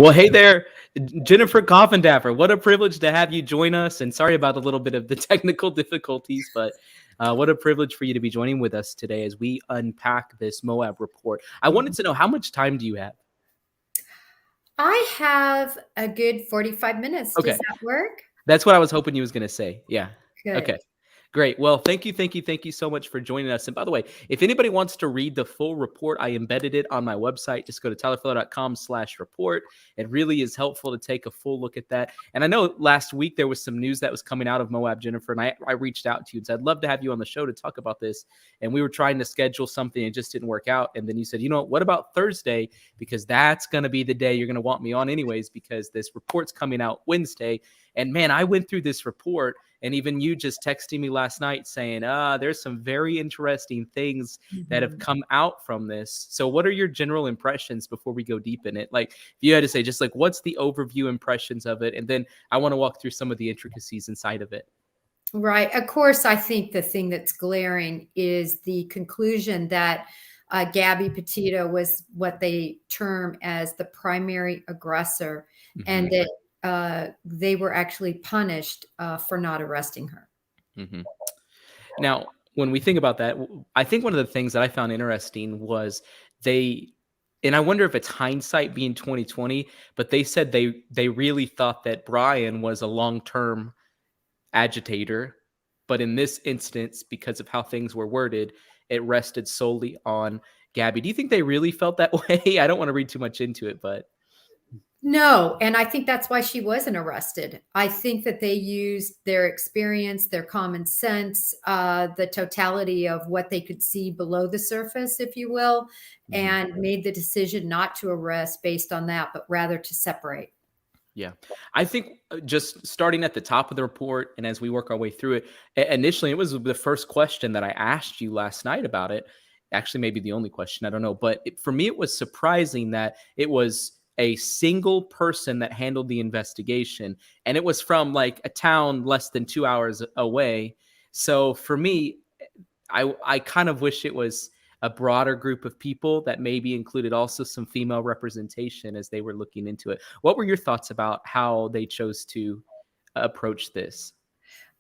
Well, hey there, Jennifer Coffindaffer. What a privilege to have you join us. And sorry about a little bit of the technical difficulties, but what a privilege for you to be joining with us today as we unpack this Moab report. I wanted to know, how much time do you have? I have a good 45 minutes. Okay. Does that work? That's what I was hoping you was going to say. Yeah. Good. Okay. Great. Well, thank you so much for joining us. And by the way, if anybody wants to read the full report, I embedded it on my website. Just go to tylerfellow.com/report. It really is helpful to take a full look at that. And I know last week there was some news that was coming out of Moab, Jennifer, and I reached out to you and said, I'd love to have you on the show to talk about this. And we were trying to schedule something. It just didn't work out. And then you said, what about Thursday? Because that's going to be the day you're going to want me on anyways, because this report's coming out Wednesday. And man, I went through this report, and even you just texting me last night saying, there's some very interesting things that have come out from this. So what are your general impressions before we go deep in it? Like, if you had to say, just like, what's the overview impressions of it? And then I want to walk through some of the intricacies inside of it. Right. Of course, I think the thing that's glaring is the conclusion that Gabby Petito was what they term as the primary aggressor, and that they were actually punished for not arresting her. Now, when we think about that, I think one of the things that I found interesting was and I wonder if it's hindsight being 2020, but they said they really thought that Brian was a long-term agitator. But in this instance, because of how things were worded, it rested solely on Gabby. Do you think they really felt that way? I don't want to read too much into it, but... No, and I think that's why she wasn't arrested. I think that they used their experience, their common sense, the totality of what they could see below the surface, if you will, and made the decision not to arrest based on that, but rather to separate. Yeah, I think just starting at the top of the report, and as we work our way through it, initially it was the first question that I asked you last night about it. Actually, maybe the only question, I don't know. But for me, it was surprising that it was a single person that handled the investigation, and it was from like a town less than 2 hours away. So for me, I kind of wish it was a broader group of people that maybe included also some female representation as they were looking into it. What were your thoughts about how they chose to approach this?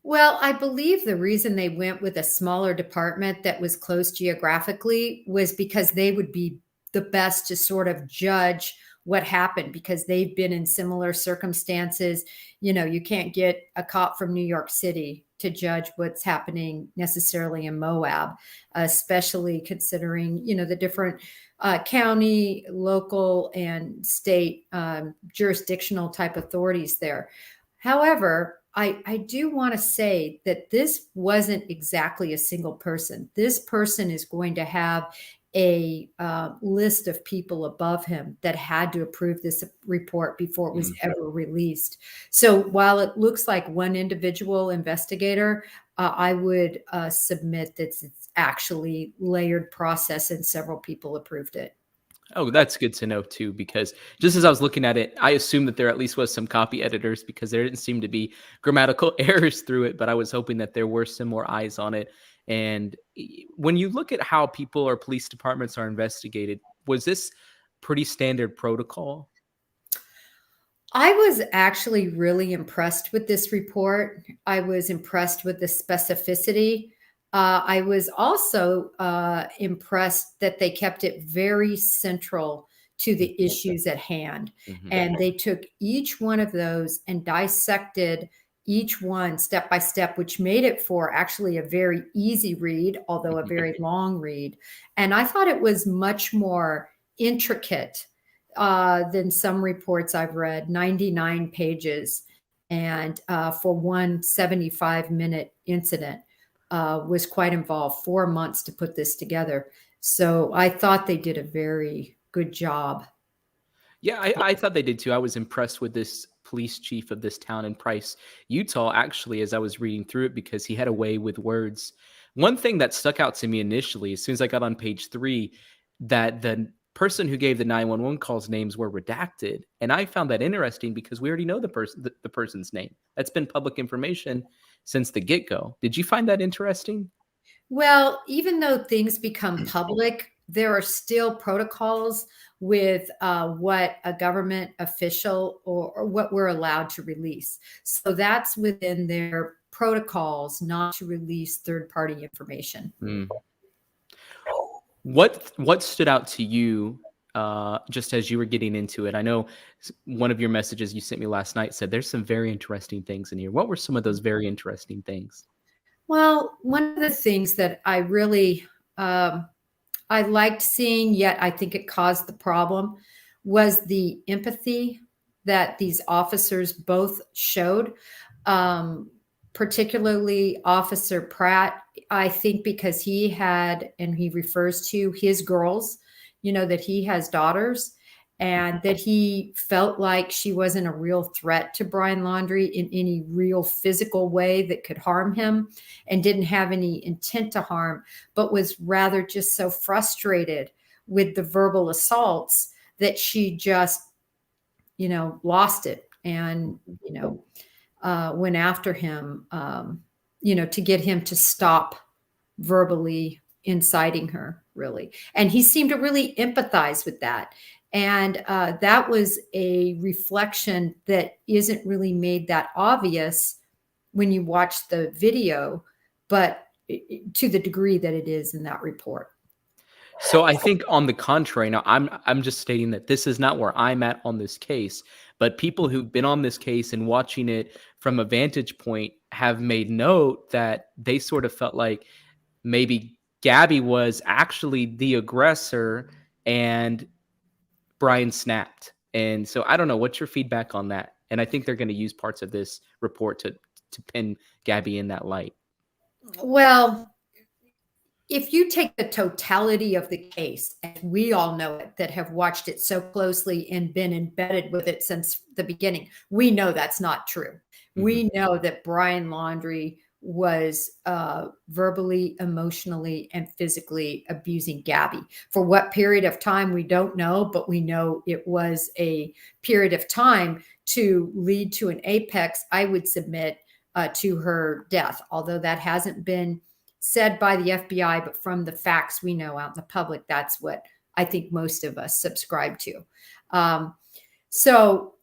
Well, I believe the reason they went with a smaller department that was close geographically was because they would be the best to sort of judge what happened, because they've been in similar circumstances. You can't get a cop from New York City to judge what's happening necessarily in Moab, especially considering, the different county, local, and state jurisdictional type authorities there. However, I do want to say that this wasn't exactly a single person. This person is going to have a list of people above him that had to approve this report before it was ever released. So while it looks like one individual investigator, I would submit that it's actually layered process and several people approved it. Oh, that's good to know too, because just as I was looking at it, I assumed that there at least was some copy editors, because there didn't seem to be grammatical errors through it, but I was hoping that there were some more eyes on it. And when you look at how people or police departments are investigated, was this pretty standard protocol? I was actually really impressed with this report. I was impressed with the specificity. I was also impressed that they kept it very central to the issues at hand. And they took each one of those and dissected each one step by step, which made it for actually a very easy read, although a very long read. And I thought it was much more intricate than some reports I've read, 99 pages. And for one 75-minute incident, was quite involved, 4 months to put this together. So I thought they did a very good job. Yeah, I thought they did too. I was impressed with this police chief of this town in Price, Utah, actually, as I was reading through it, because he had a way with words. One thing that stuck out to me initially, as soon as I got on page 3, that the person who gave the 911 calls names were redacted. And I found that interesting because we already know the person's name. That's been public information since the get-go. Did you find that interesting? Well, even though things become public, there are still protocols with what a government official or what we're allowed to release. So that's within their protocols not to release third-party information. Mm. What stood out to you just as you were getting into it? I know one of your messages you sent me last night said there's some very interesting things in here. What were some of those very interesting things? Well, one of the things that I really I liked seeing, yet I think it caused the problem, was the empathy that these officers both showed. Particularly Officer Pratt, I think because he had, and he refers to his girls, that he has daughters, and that he felt like she wasn't a real threat to Brian Laundrie in any real physical way that could harm him, and didn't have any intent to harm, but was rather just so frustrated with the verbal assaults that she just, lost it and, went after him, to get him to stop verbally inciting her, really. And he seemed to really empathize with that. And that was a reflection that isn't really made that obvious when you watch the video, but to the degree that it is in that report. So I think on the contrary, now I'm just stating that this is not where I'm at on this case, but people who've been on this case and watching it from a vantage point have made note that they sort of felt like maybe Gabby was actually the aggressor and Brian snapped. And so I don't know, what's your feedback on that? And I think they're going to use parts of this report to pin Gabby in that light. Well, if you take the totality of the case, and we all know it that have watched it so closely and been embedded with it since the beginning, we know that's not true. Mm-hmm. We know that Brian Laundrie was verbally, emotionally, and physically abusing Gabby. For what period of time, we don't know, but we know it was a period of time to lead to an apex, I would submit, to her death, although that hasn't been said by the FBI, but from the facts we know out in the public, that's what I think most of us subscribe to. So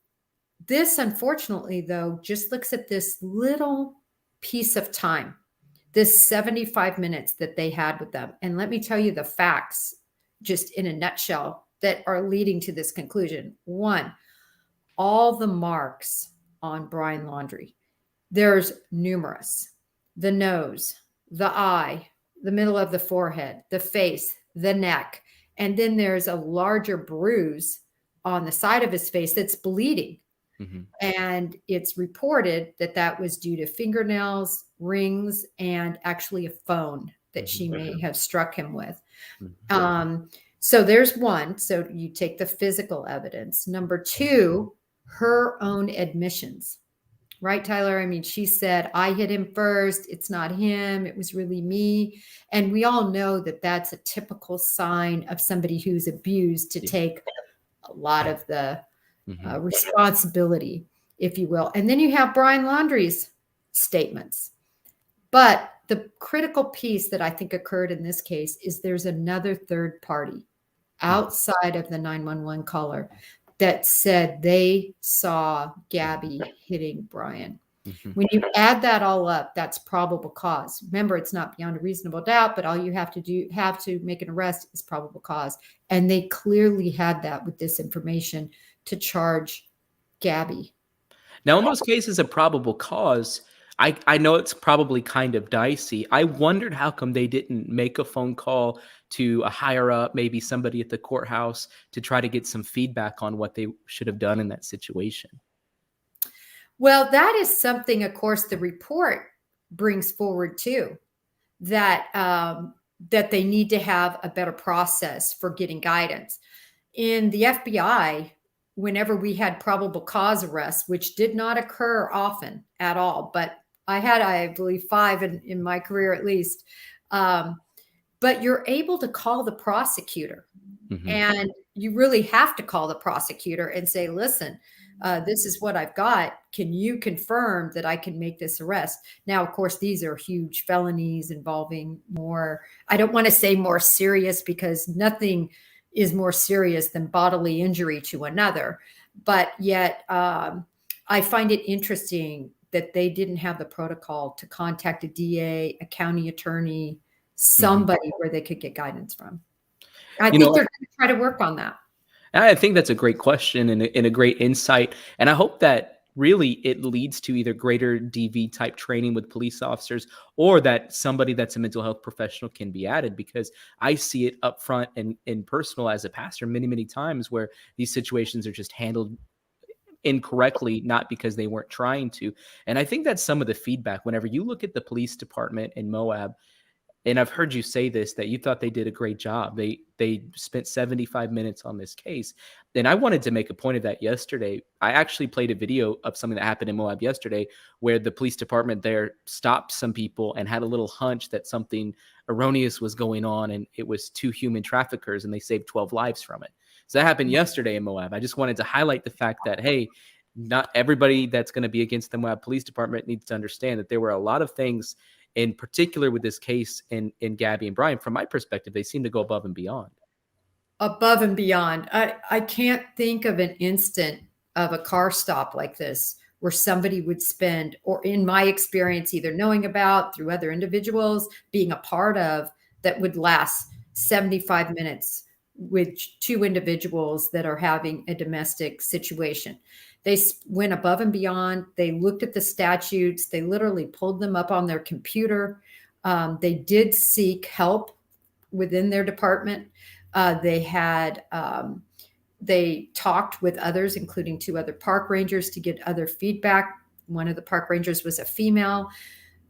this, unfortunately, though, just looks at this little piece of time, this 75 minutes that they had with them. And let me tell you the facts, just in a nutshell, that are leading to this conclusion. One, all the marks on Brian Laundrie. There's numerous. The nose, the eye, the middle of the forehead, the face, the neck. And then there's a larger bruise on the side of his face that's bleeding. Mm-hmm. And it's reported that that was due to fingernails, rings, and actually a phone that she may have struck him with. Mm-hmm. So there's one. So you take the physical evidence. Number two, her own admissions. Right, Tyler? I mean, she said, I hit him first. It's not him. It was really me. And we all know that that's a typical sign of somebody who's abused to take a lot of the responsibility, if you will. And then you have Brian Laundrie's statements. But the critical piece that I think occurred in this case is there's another third party outside of the 911 caller that said they saw Gabby hitting Brian. Mm-hmm. When you add that all up, that's probable cause. Remember, it's not beyond a reasonable doubt, but all you have to make an arrest is probable cause. And they clearly had that with this information to charge Gabby. Now, in those cases of probable cause, I know it's probably kind of dicey. I wondered how come they didn't make a phone call to a higher up, maybe somebody at the courthouse, to try to get some feedback on what they should have done in that situation. Well, that is something, of course, the report brings forward too, that they need to have a better process for getting guidance. In the FBI, whenever we had probable cause arrests, which did not occur often at all, but I had, I believe, 5 in my career at least. But you're able to call the prosecutor, and you really have to call the prosecutor and say, listen, This is what I've got. Can you confirm that I can make this arrest? Now, of course, these are huge felonies involving more, I don't want to say more serious, because nothing is more serious than bodily injury to another. But yet, I find it interesting that they didn't have the protocol to contact a DA, a county attorney, somebody where they could get guidance from. I think they're going to try to work on that. I think that's a great question and a great insight. And I hope that really it leads to either greater DV type training with police officers, or that somebody that's a mental health professional can be added, because I see it up front and in personal as a pastor many, many times where these situations are just handled incorrectly, not because they weren't trying to. And I think that's some of the feedback whenever you look at the police department in Moab. And I've heard you say this, that you thought they did a great job. They spent 75 minutes on this case. And I wanted to make a point of that yesterday. I actually played a video of something that happened in Moab yesterday, where the police department there stopped some people and had a little hunch that something erroneous was going on, and it was 2 human traffickers, and they saved 12 lives from it. So that happened yesterday in Moab. I just wanted to highlight the fact that, hey, not everybody that's going to be against the Moab Police Department needs to understand that there were a lot of things, in particular with this case in Gabby and Brian. From my perspective, they seem to go above and beyond. Above and beyond. I can't think of an instant of a car stop like this where somebody would spend, or in my experience, either knowing about through other individuals, being a part of, that would last 75 minutes with 2 individuals that are having a domestic situation. They went above and beyond. They looked at the statutes. They literally pulled them up on their computer. They did seek help within their department. They talked with others, including 2 other park rangers, to get other feedback. One of the park rangers was a female.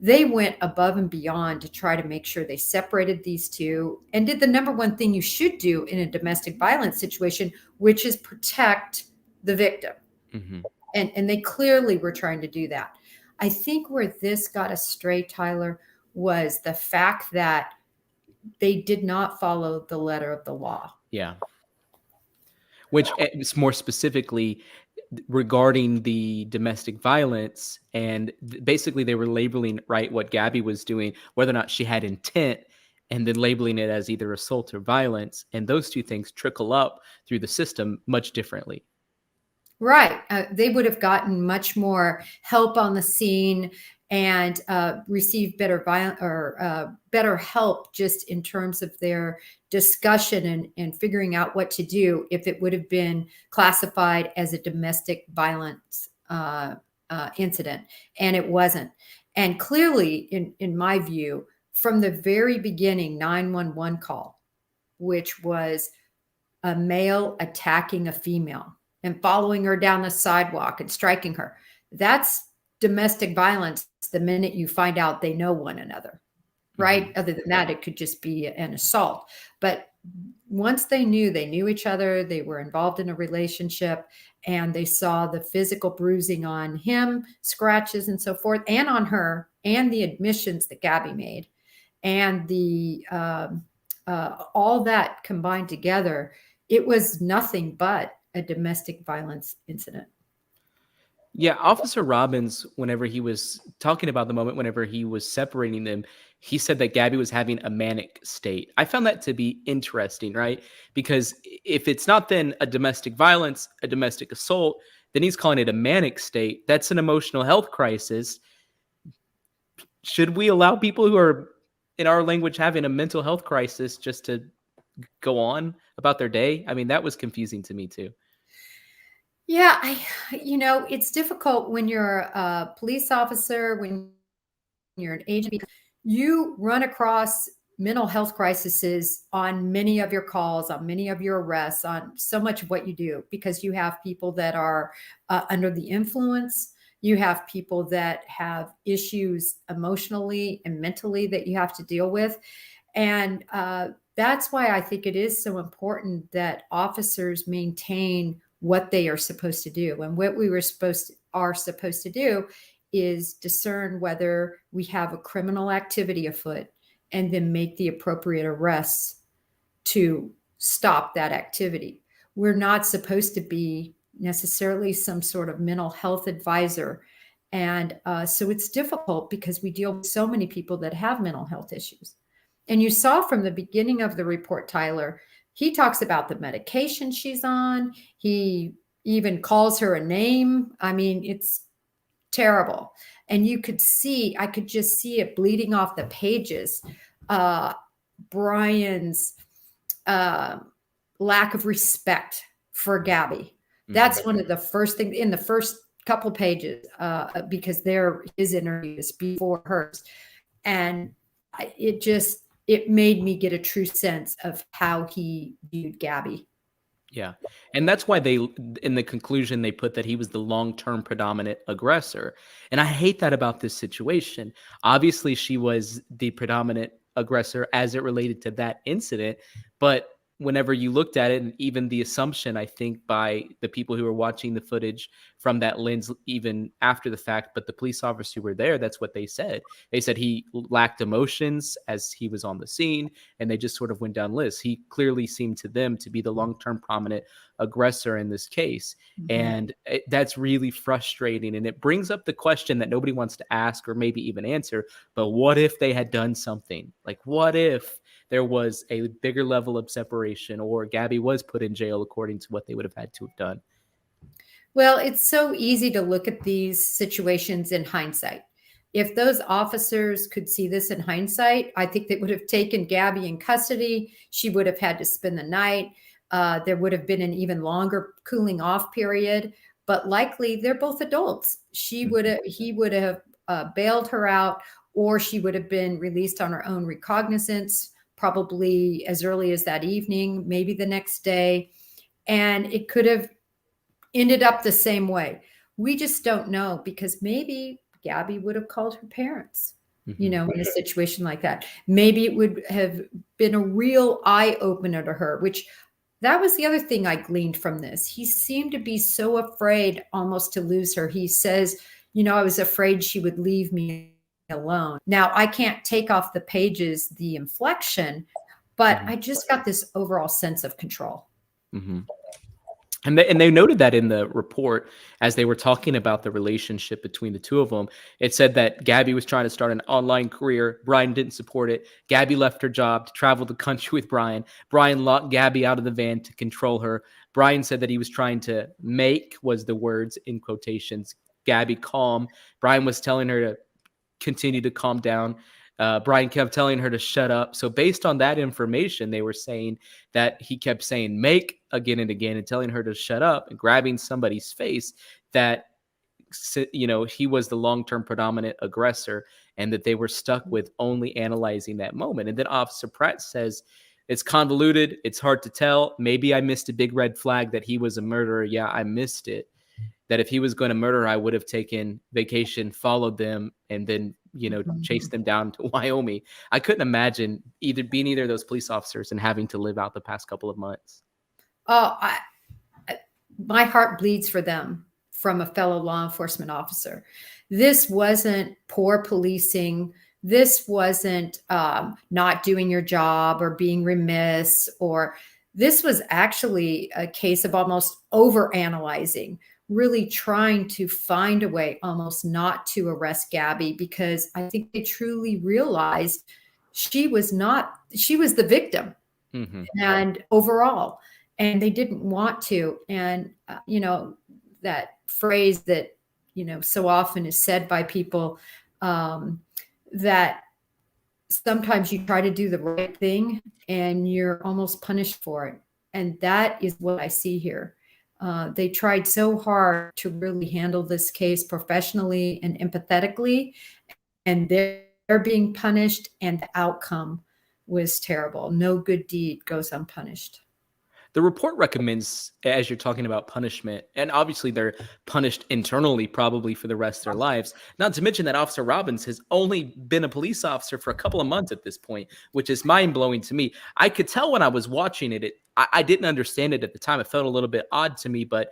They went above and beyond to try to make sure they separated these 2 and did the number one thing you should do in a domestic violence situation, which is protect the victim. Mm-hmm. And they clearly were trying to do that. I think where this got astray, Tyler, was the fact that they did not follow the letter of the law. Yeah. Which is more specifically regarding the domestic violence. And basically they were labeling, right, what Gabby was doing, whether or not she had intent, and then labeling it as either assault or violence. And those 2 things trickle up through the system much differently. Right. They would have gotten much more help on the scene and received better help just in terms of their discussion and figuring out what to do if it would have been classified as a domestic violence incident. And it wasn't. And clearly, in my view, from the very beginning, 911 call, which was a male attacking a female and following her down the sidewalk and striking her, that's domestic violence the minute you find out they know one another, right? Mm-hmm. Other than that, it could just be an assault. But once they knew each other, they were involved in a relationship, and they saw the physical bruising on him, scratches and so forth, and on her, and the admissions that Gabby made, and the all that combined together, it was nothing but a domestic violence incident. Yeah, Officer Robbins, whenever he was talking about the moment, whenever he was separating them, he said that Gabby was having a manic state. I found that to be interesting, right? Because if it's not then a domestic violence, a domestic assault, then he's calling it a manic state. That's an emotional health crisis. Should we allow people who are, in our language, having a mental health crisis just to go on about their day? I mean, that was confusing to me too. Yeah, it's difficult when you're a police officer, when you're an agent, because you run across mental health crises on many of your calls, on many of your arrests, on so much of what you do, because you have people that are under the influence. You have people that have issues emotionally and mentally that you have to deal with. And that's why I think it is so important that officers maintain what they are supposed to do. And what we are supposed to do is discern whether we have a criminal activity afoot and then make the appropriate arrests to stop that activity. We're not supposed to be necessarily some sort of mental health advisor. And so it's difficult because we deal with so many people that have mental health issues. And you saw from the beginning of the report, Tyler, he talks about the medication she's on. He even calls her a name. I mean, it's terrible. And I could just see it bleeding off the pages. Brian's lack of respect for Gabby. That's one of the first things in the first couple pages, because they're his interviews before hers. And it made me get a true sense of how he viewed Gabby. Yeah. And that's why in the conclusion, they put that he was the long-term predominant aggressor. And I hate that about this situation. Obviously, she was the predominant aggressor as it related to that incident. But whenever you looked at it, and even the assumption, I think, by the people who were watching the footage from that lens, even after the fact, but the police officers who were there, that's what they said. They said he lacked emotions as he was on the scene, and they just sort of went down lists. He clearly seemed to them to be the long-term prominent aggressor in this case. And that's really frustrating. And it brings up the question that nobody wants to ask or maybe even answer, but what if they had done something? Like, what if there was a bigger level of separation, or Gabby was put in jail according to what they would have had to have done? Well, it's so easy to look at these situations in hindsight. If those officers could see this in hindsight, I think they would have taken Gabby in custody. She would have had to spend the night. There would have been an even longer cooling off period, but likely they're both adults. He would have bailed her out, or she would have been released on her own recognizance, probably as early as that evening, maybe the next day. And it could have ended up the same way. We just don't know, because maybe Gabby would have called her parents, in a situation like that. Maybe it would have been a real eye opener to her, which that was the other thing I gleaned from this. He seemed to be so afraid almost to lose her. He says, I was afraid she would leave me alone. Now, I can't take off the pages the inflection, but I just got this overall sense of control. And they noted that in the report as they were talking about the relationship between the two of them. It said that Gabby was trying to start an online career. Brian didn't support it. Gabby left her job to travel the country with Brian. Brian locked Gabby out of the van to control her. Brian said that he was trying to make, was the words in quotations, Gabby calm. Brian was telling her to continue to calm down. Brian kept telling her to shut up. So based on that information, they were saying that he kept saying make again and again and telling her to shut up and grabbing somebody's face, that, he was the long-term predominant aggressor, and that they were stuck with only analyzing that moment. And then Officer Pratt says, it's convoluted. It's hard to tell. Maybe I missed a big red flag that he was a murderer. Yeah, I missed it. That if he was going to murder, I would have taken vacation, followed them, and then, chased them down to Wyoming. I couldn't imagine being either of those police officers and having to live out the past couple of months. Oh, my heart bleeds for them from a fellow law enforcement officer. This wasn't poor policing. This wasn't not doing your job or being remiss, or this was actually a case of almost overanalyzing, really trying to find a way almost not to arrest Gabby, because I think they truly realized she was the victim and overall, and they didn't want to. And, that phrase that, so often is said by people, that sometimes you try to do the right thing and you're almost punished for it. And that is what I see here. They tried so hard to really handle this case professionally and empathetically, and they're being punished, and the outcome was terrible. No good deed goes unpunished. The report recommends, as you're talking about punishment, and obviously they're punished internally probably for the rest of their lives, not to mention that Officer Robbins has only been a police officer for a couple of months at this point, which is mind-blowing to me. I could tell when I was watching it, I didn't understand it at the time. It felt a little bit odd to me, but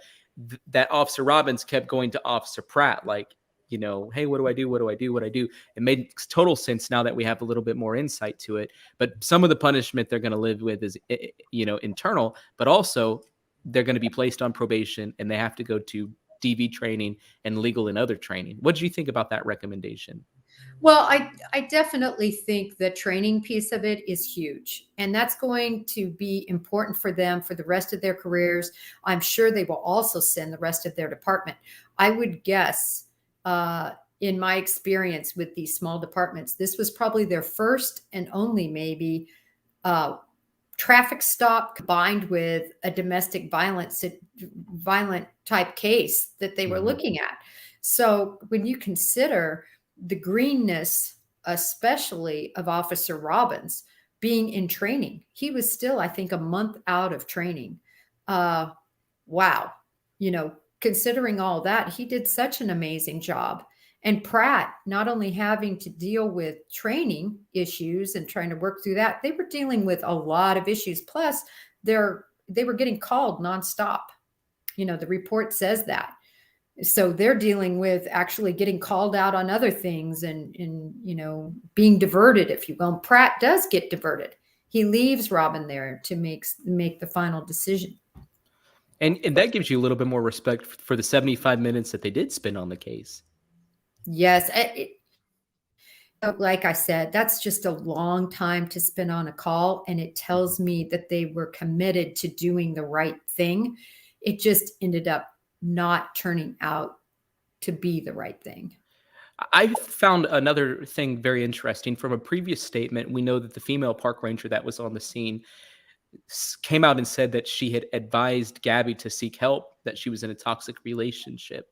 that Officer Robbins kept going to Officer Pratt, like, hey, what do I do? What do I do? What do I do? It made total sense now that we have a little bit more insight to it. But some of the punishment they're going to live with is, internal, but also they're going to be placed on probation and they have to go to DV training and legal and other training. What do you think about that recommendation? Well, I definitely think the training piece of it is huge. And that's going to be important for them for the rest of their careers. I'm sure they will also send the rest of their department. I would guess, in my experience with these small departments, this was probably their first and only maybe traffic stop combined with a domestic violent type case that they were looking at. So when you consider the greenness, especially of Officer Robbins being in training, he was still, I think, a month out of training. Wow. Considering all that, he did such an amazing job. And Pratt, not only having to deal with training issues and trying to work through that, they were dealing with a lot of issues. Plus, they were getting called nonstop. The report says that. So they're dealing with actually getting called out on other things and being diverted, if you will. And Pratt does get diverted. He leaves Robin there to make the final decision. And that gives you a little bit more respect for the 75 minutes that they did spend on the case. Yes. Like I said, that's just a long time to spend on a call. And it tells me that they were committed to doing the right thing. It just ended up not turning out to be the right thing. I found another thing very interesting. From a previous statement, we know that the female park ranger that was on the scene came out and said that she had advised Gabby to seek help, that she was in a toxic relationship.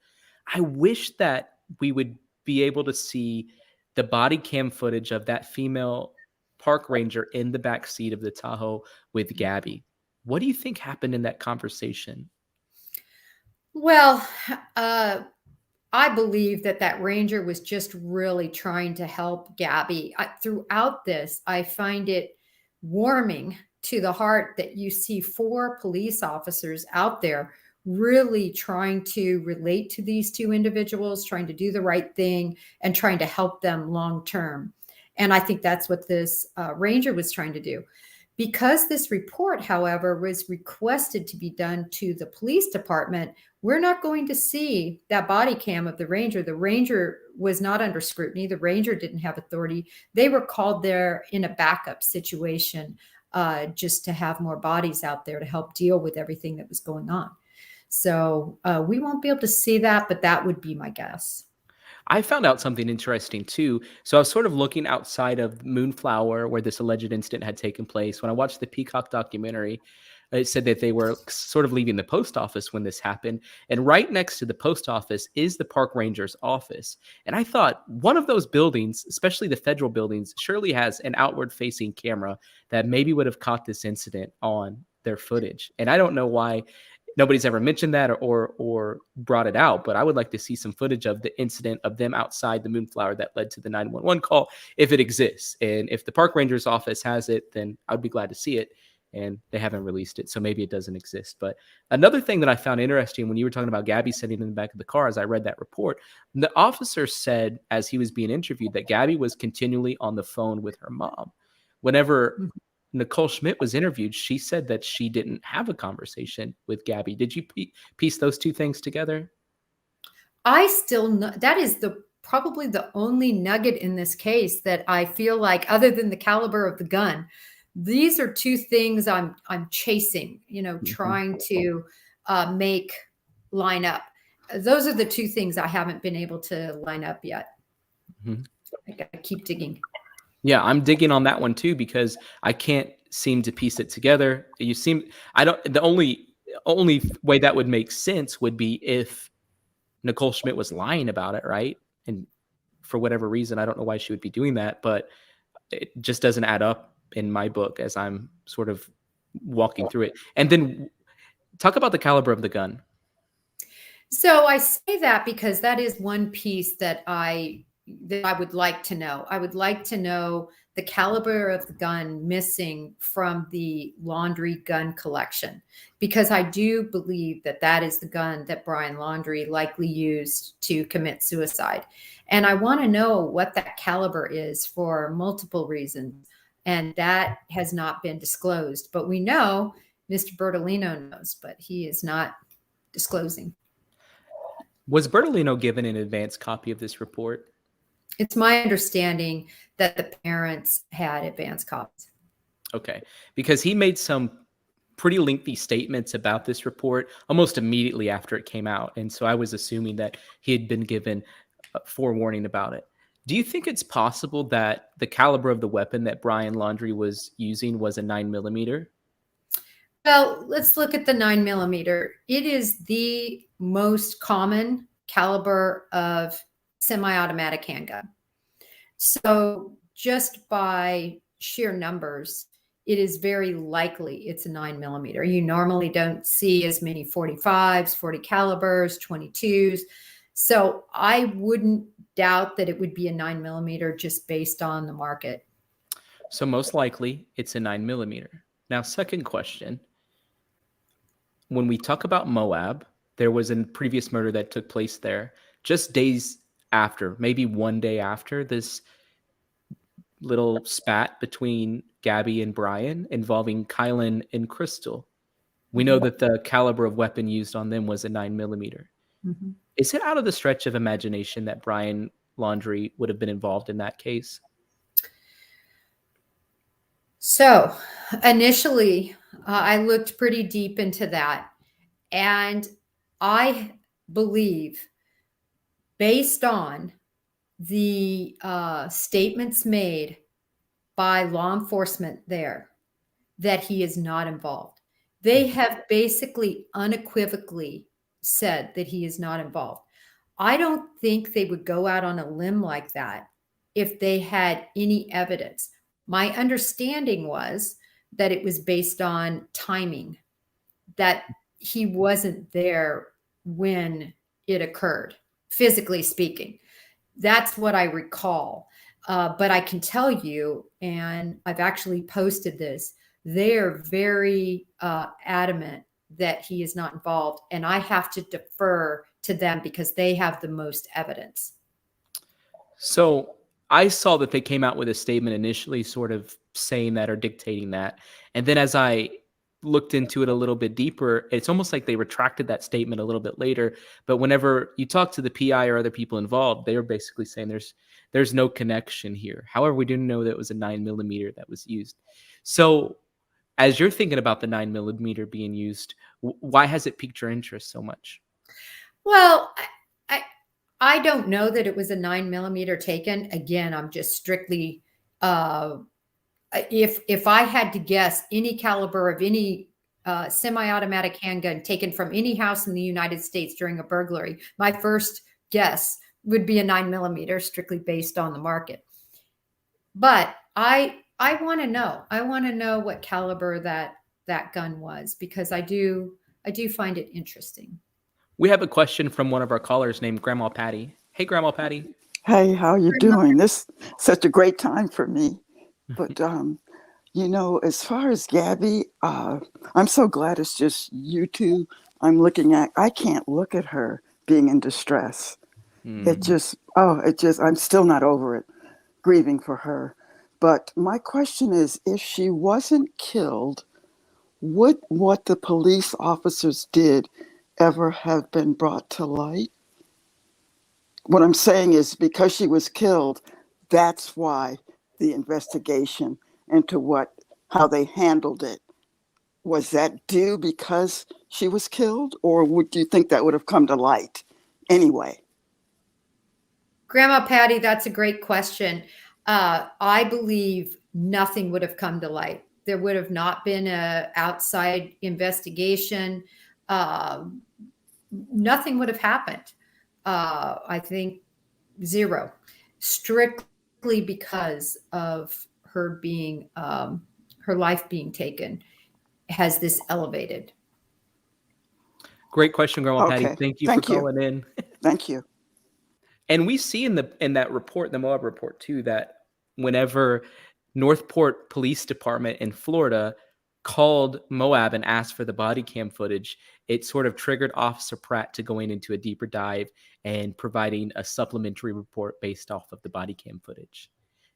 I wish that we would be able to see the body cam footage of that female park ranger in the back seat of the Tahoe with Gabby. What do you think happened in that conversation? Well, I believe that ranger was just really trying to help Gabby. Throughout this, I find it warming to the heart that you see 4 police officers out there really trying to relate to these 2 individuals, trying to do the right thing and trying to help them long term. And I think that's what this ranger was trying to do. Because this report, however, was requested to be done to the police department, we're not going to see that body cam of the ranger. The ranger was not under scrutiny. The ranger didn't have authority. They were called there in a backup situation, just to have more bodies out there to help deal with everything that was going on. So we won't be able to see that, but that would be my guess. I found out something interesting too. So I was sort of looking outside of Moonflower, where this alleged incident had taken place. When I watched the Peacock documentary, it said that they were sort of leaving the post office when this happened. And right next to the post office is the park ranger's office. And I thought one of those buildings, especially the federal buildings, surely has an outward facing camera that maybe would have caught this incident on their footage. And I don't know why nobody's ever mentioned that or brought it out, but I would like to see some footage of the incident of them outside the Moonflower that led to the 911 call, if it exists. And if the park ranger's office has it, then I'd be glad to see it. And they haven't released it, so maybe it doesn't exist. But another thing that I found interesting when you were talking about Gabby sitting in the back of the car, as I read that report, the officer said as he was being interviewed that Gabby was continually on the phone with her mom. Whenever Nicole Schmidt was interviewed, she said that she didn't have a conversation with Gabby. Did you piece those 2 things together? I still know that is probably the only nugget in this case that I feel like, other than the caliber of the gun, these are 2 things I'm chasing, trying to make line up. Those are the 2 things I haven't been able to line up yet. I gotta keep digging. Yeah, I'm digging on that one too, because I can't seem to piece it together. The only way that would make sense would be if Nicole Schmidt was lying about it, right? And for whatever reason, I don't know why she would be doing that, but it just doesn't add up in my book as I'm sort of walking through it. And then talk about the caliber of the gun. So I say that because that is one piece that I would like to know. I would like to know the caliber of the gun missing from the Laundrie gun collection, because I do believe that is the gun that Brian Laundrie likely used to commit suicide. And I want to know what that caliber is for multiple reasons. And that has not been disclosed. But we know Mr. Bertolino knows, but he is not disclosing. Was Bertolino given an advance copy of this report? It's my understanding that the parents had advance copies. Okay, because he made some pretty lengthy statements about this report almost immediately after it came out. And so I was assuming that he had been given forewarning about it. Do you think it's possible that the caliber of the weapon that Brian Laundrie was using was a 9mm? Well, let's look at the 9mm. It is the most common caliber of semi-automatic handgun. So just by sheer numbers, it is very likely it's a 9mm. You normally don't see as many 45s, 40 calibers, 22s. So I wouldn't doubt that it would be a 9mm just based on the market. So most likely it's a 9mm. Now, second question. When we talk about Moab, there was a previous murder that took place there just days after, maybe one day after this little spat between Gabby and Brian involving Kylan and Crystal. We know that the caliber of weapon used on them was a 9mm. Mm-hmm. Is it out of the stretch of imagination that Brian Laundrie would have been involved in that case? So initially, I looked pretty deep into that. And I believe, based on the statements made by law enforcement there, that he is not involved. They have basically unequivocally said that he is not involved. I don't think they would go out on a limb like that if they had any evidence. My understanding was that it was based on timing, that he wasn't there when it occurred, physically speaking. That's what I recall. But I can tell you, and I've actually posted this, they're very adamant that he is not involved. And I have to defer to them because they have the most evidence. So I saw that they came out with a statement initially sort of saying that or dictating that. And then as I looked into it a little bit deeper, it's almost like they retracted that statement a little bit later. But whenever you talk to the PI or other people involved, they were basically saying there's no connection here. However, we didn't know that it was a 9mm that was used. So as you're thinking about the 9mm being used, why has it piqued your interest so much? Well, I don't know that it was a 9mm taken. Again, I'm just strictly if I had to guess any caliber of any semi-automatic handgun taken from any house in the United States during a burglary, my first guess would be a 9mm, strictly based on the market. But I want to know. I want to know what caliber that gun was, because I do find it interesting. We have a question from one of our callers named Grandma Patty. Hey, Grandma Patty. Hey, how you doing? This is such a great time for me. But, as far as Gabby, I'm so glad it's just you two I'm looking at. I can't look at her being in distress. I'm still not over it, grieving for her. But my question is, if she wasn't killed, would what the police officers did ever have been brought to light? What I'm saying is, because she was killed, that's why the investigation into how they handled it, was that due because she was killed, or would you think that would have come to light anyway? Grandma Patty, that's a great question. I believe nothing would have come to light. There would have not been an outside investigation. Nothing would have happened. I think zero, strictly because of her being, her life being taken, has this elevated. Great question, Grandma Patty. Okay. Thank you for calling in. Thank you. And we see in that report, the Moab report too, that whenever Northport Police Department in Florida called Moab and asked for the body cam footage, it sort of triggered Officer Pratt to going into a deeper dive and providing a supplementary report based off of the body cam footage.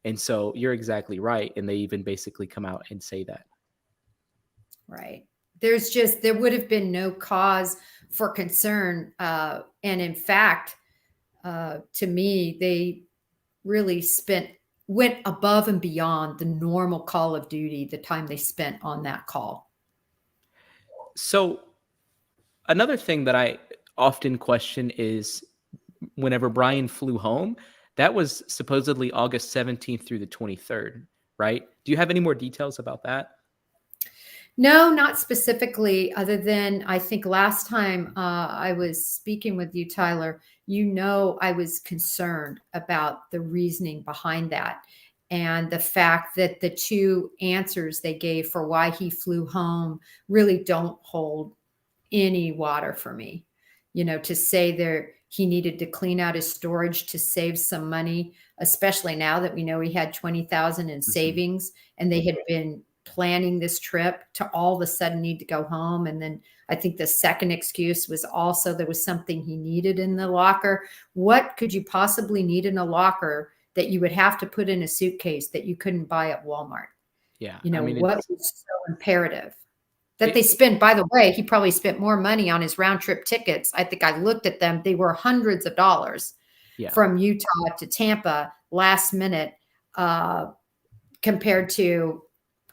And so you're exactly right. And they even basically come out and say that. Right. there would have been no cause for concern. And in fact, to me, they really went above and beyond the normal call of duty, the time they spent on that call. So another thing that I often question is whenever Brian flew home, that was supposedly August 17th through the 23rd, right? Do you have any more details about that? No, not specifically, other than I think last time I was speaking with you, Tyler, I was concerned about the reasoning behind that and the fact that the two answers they gave for why he flew home really don't hold any water for me. To say he needed to clean out his storage to save some money, especially now that we know he had 20,000 in savings and they had been planning this trip, to all of a sudden need to go home. And then I think the second excuse was also there was something he needed in the locker. What could you possibly need in a locker that you would have to put in a suitcase that you couldn't buy at Walmart? Yeah. What was so imperative that they spend? By the way, he probably spent more money on his round trip tickets. I think I looked at them. They were hundreds of dollars from Utah to Tampa last minute, compared to,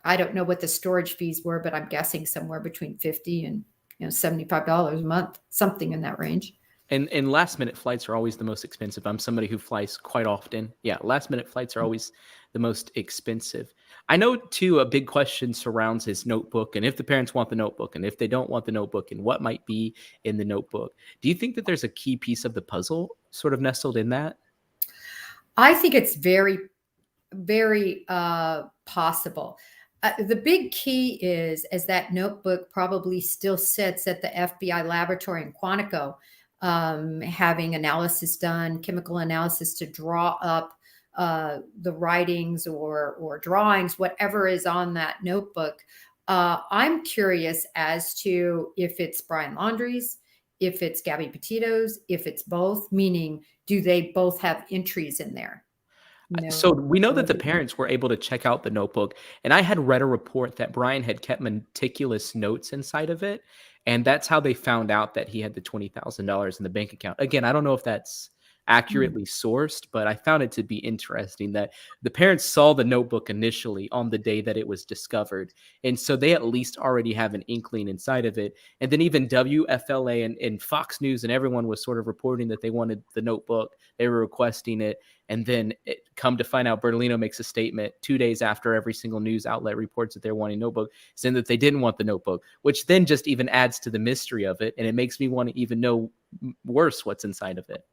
I don't know what the storage fees were, but I'm guessing somewhere between $50 and $75 a month, something in that range. And last minute flights are always the most expensive. I'm somebody who flies quite often. Yeah, last minute flights are always the most expensive. I know too, a big question surrounds his notebook and if the parents want the notebook and if they don't want the notebook and what might be in the notebook. Do you think that there's a key piece of the puzzle sort of nestled in that? I think it's very, very possible. The big key is that notebook probably still sits at the FBI laboratory in Quantico, having analysis done, chemical analysis to draw up the writings or drawings, whatever is on that notebook. I'm curious as to if it's Brian Laundrie's, if it's Gabby Petito's, if it's both, meaning do they both have entries in there? So we know that the parents were able to check out the notebook, and I had read a report that Brian had kept meticulous notes inside of it, and that's how they found out that he had the $20,000 in the bank account. Again, I don't know if that's accurately sourced, but I found it to be interesting that the parents saw the notebook initially on the day that it was discovered. And so they at least already have an inkling inside of it. And then even WFLA and Fox News and everyone was sort of reporting that they wanted the notebook. They were requesting it. And then come to find out, Bertolino makes a statement 2 days after every single news outlet reports that they're wanting notebook, saying that they didn't want the notebook, which then just even adds to the mystery of it. And it makes me want to even know worse what's inside of it.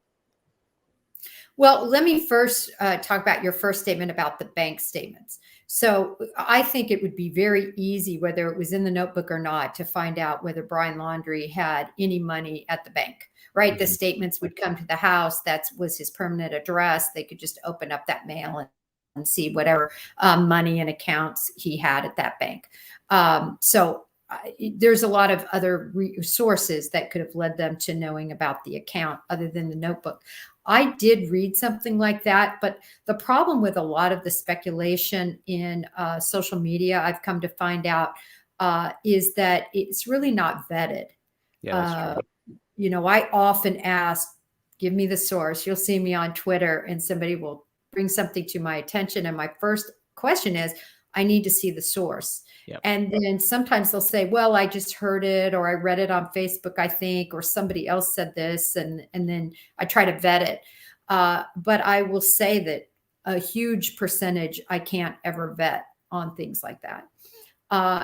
Well, let me first talk about your first statement about the bank statements. So I think it would be very easy, whether it was in the notebook or not, to find out whether Brian Laundrie had any money at the bank, right? Mm-hmm. The statements would come to the house. That was his permanent address. They could just open up that mail and see whatever money and accounts he had at that bank. There's a lot of other sources that could have led them to knowing about the account other than the notebook. I did read something like that, but the problem with a lot of the speculation in social media, I've come to find out, is that it's really not vetted. Yeah, that's true. I often ask, give me the source. You'll see me on Twitter and somebody will bring something to my attention. And my first question is, I need to see the source. Yep. And then sometimes they'll say, well, I just heard it, or I read it on Facebook, I think, or somebody else said this. And then I try to vet it. But I will say that a huge percentage I can't ever vet on things like that.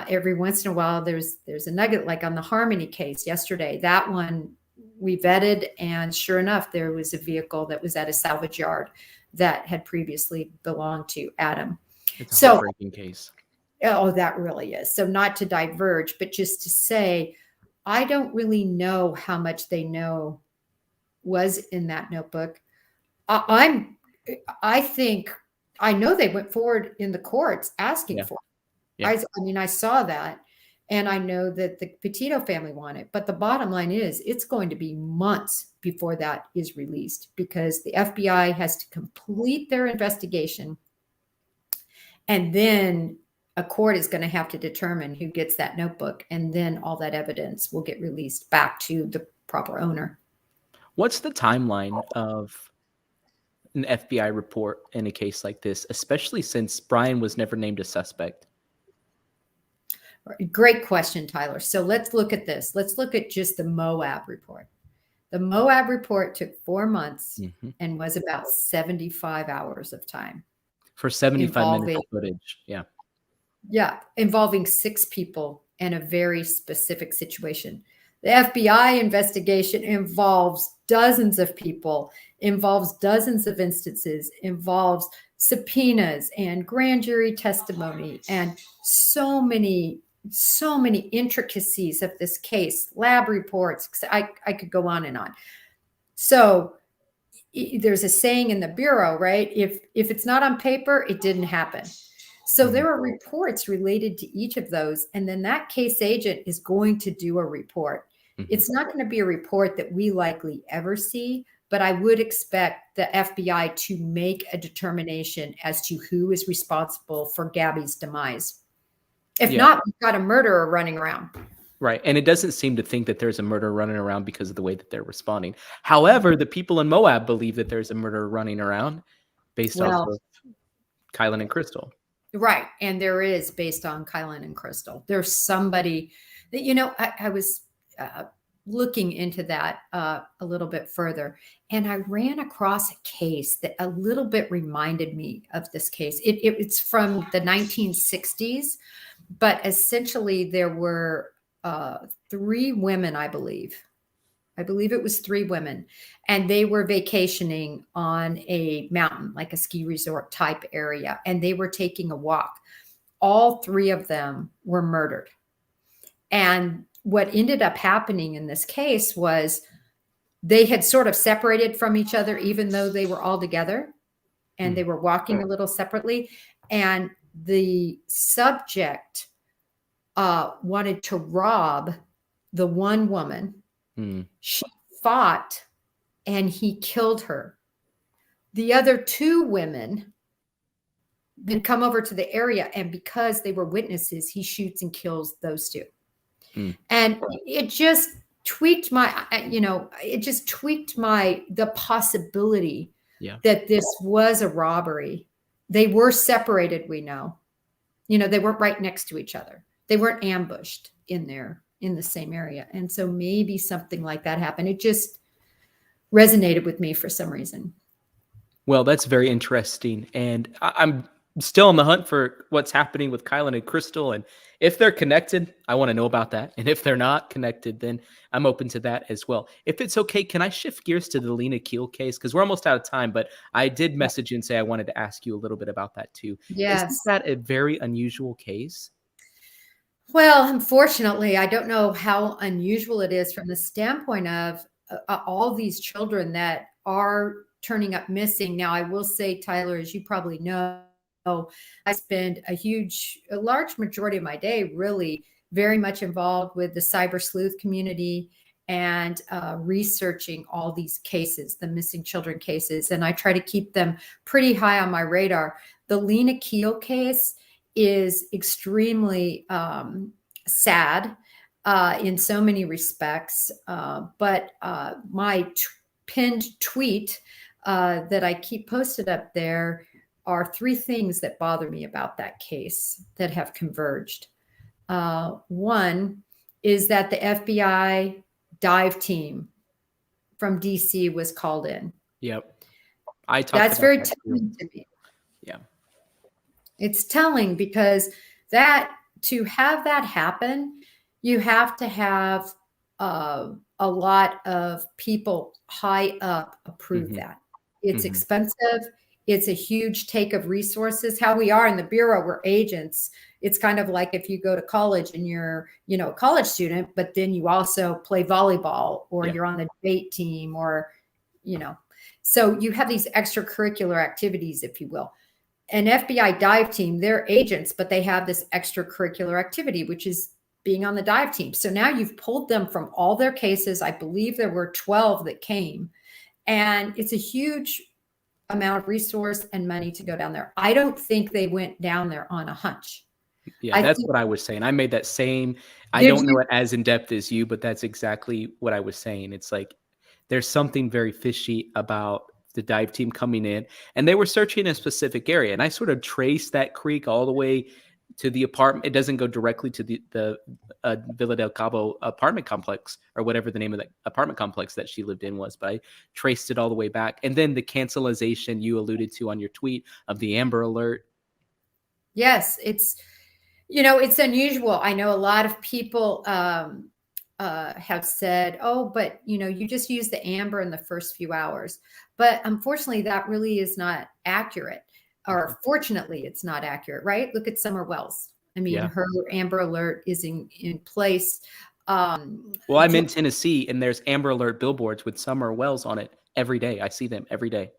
Every once in a while, there's a nugget, like on the Harmony case yesterday. That one we vetted, and sure enough, there was a vehicle that was at a salvage yard that had previously belonged to Adam. It's a heartbreaking case. Oh, that really is. So not to diverge, but just to say, I don't really know how much they know was in that notebook. I think I know they went forward in the courts asking for it. Yeah. I saw that, and I know that the Petito family want it. But the bottom line is, it's going to be months before that is released, because the FBI has to complete their investigation. And then a court is going to have to determine who gets that notebook, and then all that evidence will get released back to the proper owner. What's the timeline of an FBI report in a case like this, especially since Brian was never named a suspect? Great question, Tyler. So let's look at this. Let's look at just the Moab report. The Moab report took 4 months and was about 75 hours of time. For 75 minutes of footage. Yeah. Yeah. Involving 6 people and a very specific situation. The FBI investigation involves dozens of people, involves dozens of instances, involves subpoenas and grand jury testimony, and so many intricacies of this case, lab reports. I could go on and on. So there's a saying in the Bureau, right? If it's not on paper, it didn't happen. So there are reports related to each of those. And then that case agent is going to do a report. It's not going to be a report that we likely ever see, but I would expect the FBI to make a determination as to who is responsible for Gabby's demise. If not, we've got a murderer running around. Right. And it doesn't seem to think that there's a murderer running around because of the way that they're responding. However, the people in Moab believe that there's a murderer running around based off of Kylan and Crystal. Right. And there is, based on Kylan and Crystal. There's somebody that, I was looking into that a little bit further, and I ran across a case that a little bit reminded me of this case. It's from the 1960s, but essentially there were 3 women, I believe it was 3 women, and they were vacationing on a mountain, like a ski resort type area, and they were taking a walk. All 3 of them were murdered. And what ended up happening in this case was they had sort of separated from each other, even though they were all together, and they were walking a little separately. And the subject wanted to rob the one woman. She fought and he killed her. The other 2 women then come over to the area, and because they were witnesses, he shoots and kills those 2. And it just tweaked the possibility that this was a robbery. They were separated, we know. They weren't right next to each other. They weren't ambushed in the same area. And so maybe something like that happened. It just resonated with me for some reason. Well, that's very interesting. And I'm still on the hunt for what's happening with Kylan and Crystal. And if they're connected, I want to know about that. And if they're not connected, then I'm open to that as well. If it's okay, can I shift gears to the Lena Keel case? Because we're almost out of time, but I did message you and say I wanted to ask you a little bit about that too. Yes. Isn't that a very unusual case? Well, unfortunately, I don't know how unusual it is from the standpoint of all these children that are turning up missing. Now, I will say, Tyler, as you probably know, I spend a large majority of my day really very much involved with the cyber sleuth community and researching all these cases, the missing children cases. And I try to keep them pretty high on my radar. The Lena Keel case is extremely sad in so many respects. But my pinned tweet that I keep posted up there are 3 things that bother me about that case that have converged. One is that the FBI dive team from DC was called in. Yep. That's very telling to me. Yeah. It's telling because to have that happen, you have to have a lot of people high up approve that. It's expensive. It's a huge take of resources. How we are in the Bureau, we're agents. It's kind of like if you go to college and you're, a college student, but then you also play volleyball or you're on the debate team or, so you have these extracurricular activities, if you will. An FBI dive team, they're agents, but they have this extracurricular activity, which is being on the dive team. So now you've pulled them from all their cases. I believe there were 12 that came, and it's a huge amount of resource and money to go down there. I don't think they went down there on a hunch. Yeah, I that's think what I was saying. I made that same. I did don't know you? it as in depth as you, but that's exactly what I was saying. It's like there's something very fishy about the dive team coming in, and they were searching a specific area, and I sort of traced that creek all the way to the apartment. It doesn't go directly to the Villa del Cabo apartment complex or whatever the name of that apartment complex that she lived in was, but I traced it all the way back. And then the cancelization you alluded to on your tweet of the Amber Alert. Yes, it's unusual. I know a lot of people have said, "Oh, but you just use the amber in the first few hours." But unfortunately, that really is not accurate. Or fortunately, it's not accurate, right? Look at Summer Wells. I mean, Yeah. her Amber Alert is in place. Well, I'm dur- in Tennessee, and there's Amber Alert billboards with Summer Wells on it every day. I see them every day.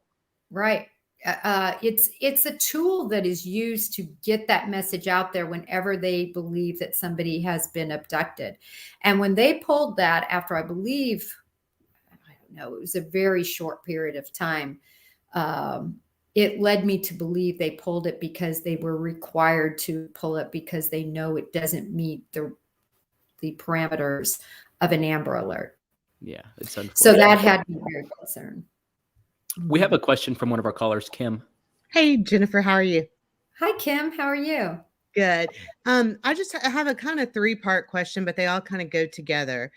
Right. It's a tool that is used to get that message out there whenever they believe that somebody has been abducted. And when they pulled that after, I believe, I don't know, it was a very short period of time. It led me to believe they pulled it because they were required to pull it because they know it doesn't meet the parameters of an Amber Alert. Yeah, it's So unfortunate. that had me very concerned. We have a question from one of our callers, Kim. Hey, Jennifer, how are you? Hi, Kim. How are you? Good. I have a kind of three-part question, but they all kind of go together.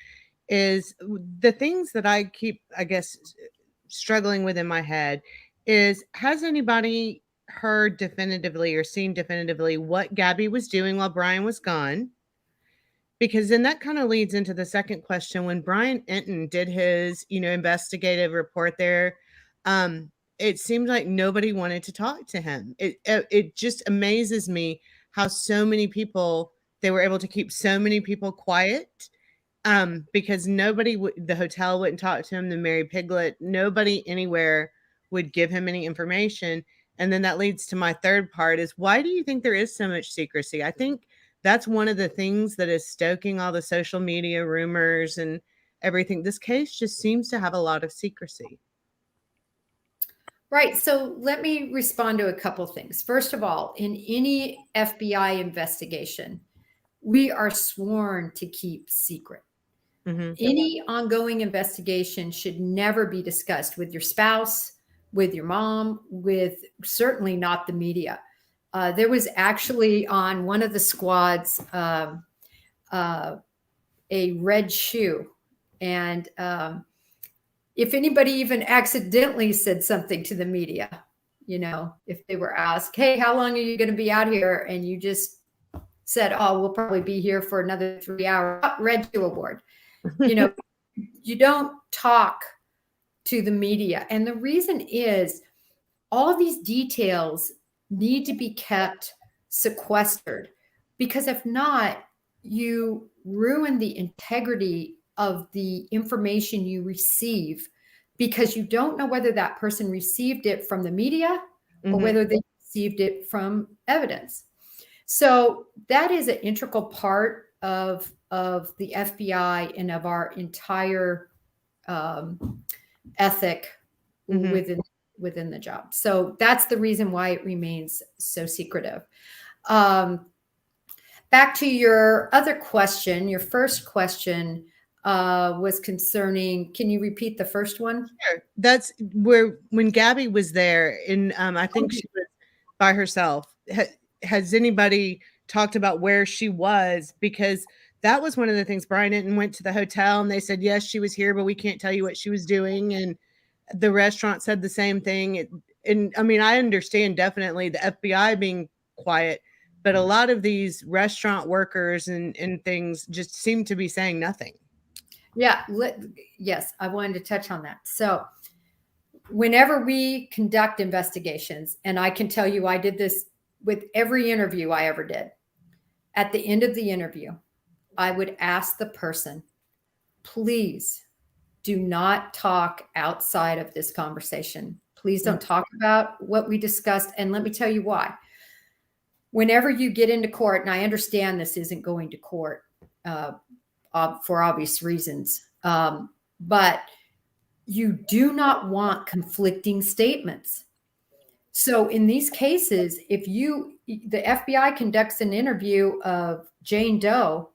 Is the things that I keep, I guess, struggling with in my head is, has anybody heard definitively or seen definitively what Gabby was doing while Brian was gone? Because then that kind of leads into the second question. When Brian Enton did his, investigative report there, it seemed like nobody wanted to talk to him. It just amazes me how so many people, they were able to keep so many people quiet, because the hotel wouldn't talk to him, the Mary Piglet, nobody anywhere would give him any information. And then that leads to my third part is, why do you think there is so much secrecy? I think that's one of the things that is stoking all the social media rumors and everything. This case just seems to have a lot of secrecy. Right. So let me respond to a couple things. First of all, in any FBI investigation, we are sworn to keep secret. Mm-hmm. Any ongoing investigation should never be discussed with your spouse, with your mom, with certainly not the media. There was actually on one of the squads a red shoe. And if anybody even accidentally said something to the media, if they were asked, hey, how long are you going to be out here? And you just said, oh, we'll probably be here for another 3 hours. Red shoe award. You don't talk to the media. And the reason is all of these details need to be kept sequestered, because if not, you ruin the integrity of the information you receive, because you don't know whether that person received it from the media or whether they received it from evidence. So that is an integral part of the FBI and of our entire ethic within the job. So that's the reason why it remains so secretive. Back to your other question, your first question was concerning, can you repeat the first one? Sure. That's when Gabby was there, and I think she was by herself. Has anybody talked about where she was? Because that was one of the things. Brian Enton went to the hotel and they said, yes, she was here, but we can't tell you what she was doing. And the restaurant said the same thing. And I mean, I understand definitely the FBI being quiet, but a lot of these restaurant workers and things just seem to be saying nothing. Yeah. Yes, I wanted to touch on that. So whenever we conduct investigations, and I can tell you I did this with every interview I ever did, at the end of the interview, I would ask the person, please do not talk outside of this conversation. Please don't talk about what we discussed. And let me tell you why. Whenever you get into court, and I understand this isn't going to court for obvious reasons, but you do not want conflicting statements. So in these cases, if you the FBI conducts an interview of Jane Doe,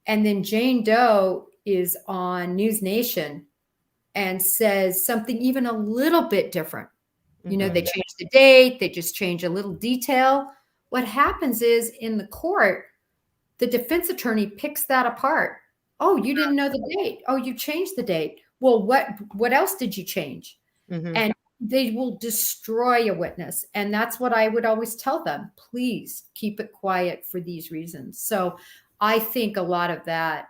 and then Jane Doe is on News Nation and says something even a little bit different. You know, they change the date, they just change a little detail. What happens is in the court, the defense attorney picks that apart. Oh, you didn't know the date. Oh, you changed the date. Well, what else did you change? And they will destroy a witness. And that's what I would always tell them. Please keep it quiet for these reasons. So I think a lot of that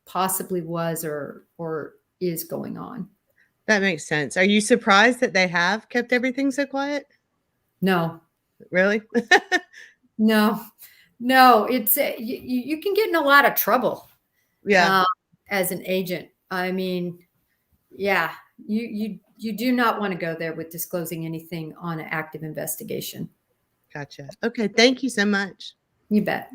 possibly was or is going on. That makes sense. Are you surprised that they have kept everything so quiet? No. Really? No, it's you can get in a lot of trouble. Yeah. As an agent. I mean, yeah, you do not want to go there with disclosing anything on an active investigation. Gotcha. Okay. Thank you so much. You bet.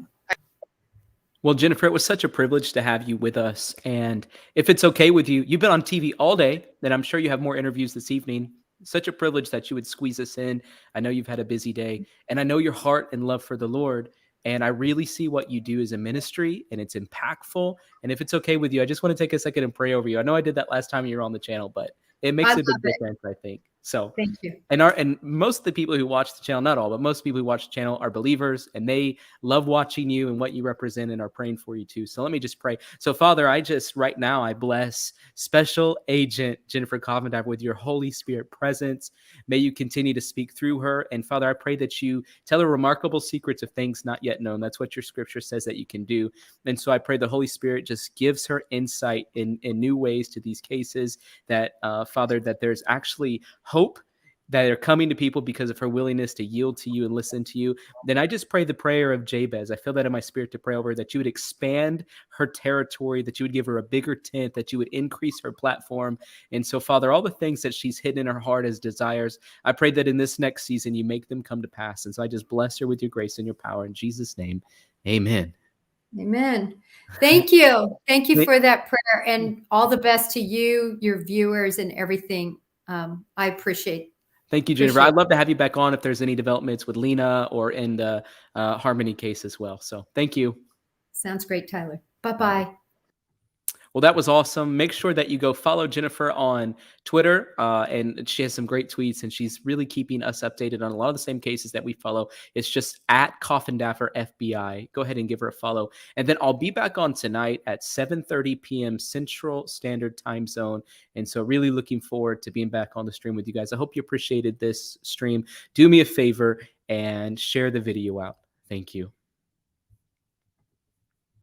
Well, Jennifer, it was such a privilege to have you with us. And if it's okay with you, you've been on TV all day, and I'm sure you have more interviews this evening. Such a privilege that you would squeeze us in. I know you've had a busy day, and I know your heart and love for the Lord. And I really see what you do as a ministry, and it's impactful. And if it's okay with you, I just want to take a second and pray over you. I know I did that last time you were on the channel, but it makes a big difference, I think. So thank you. And most of the people who watch the channel, not all, but most people who watch the channel are believers, and they love watching you and what you represent and are praying for you too. So let me just pray. So Father, right now I bless Special Agent Jennifer Coffindaffer with your Holy Spirit presence. May you continue to speak through her. And Father, I pray that you tell her remarkable secrets of things not yet known. That's what your scripture says that you can do. And so I pray the Holy Spirit just gives her insight in new ways to these cases, that Father, that there's actually hope that are coming to people because of her willingness to yield to you and listen to you. Then I just pray the prayer of Jabez. I feel that in my spirit to pray over her, that you would expand her territory, that you would give her a bigger tent, that you would increase her platform. And so, Father, all the things that she's hidden in her heart as desires, I pray that in this next season, you make them come to pass. And so I just bless her with your grace and your power. In Jesus' name, amen. Amen. Thank you. Thank you for that prayer, and all the best to you, your viewers, and everything. I appreciate. Thank you, Jennifer. I'd love to have you back on if there's any developments with Lena or in the Harmony case as well. So thank you. Sounds great, Tyler. Bye-bye. Well, that was awesome. Make sure that you go follow Jennifer on Twitter, and she has some great tweets, and she's really keeping us updated on a lot of the same cases that we follow. It's just at Coffindaffer FBI. Go ahead and give her a follow. And then I'll be back on tonight at 7:30 p.m. Central Standard Time Zone. And so really looking forward to being back on the stream with you guys. I hope you appreciated this stream. Do me a favor and share the video out. Thank you.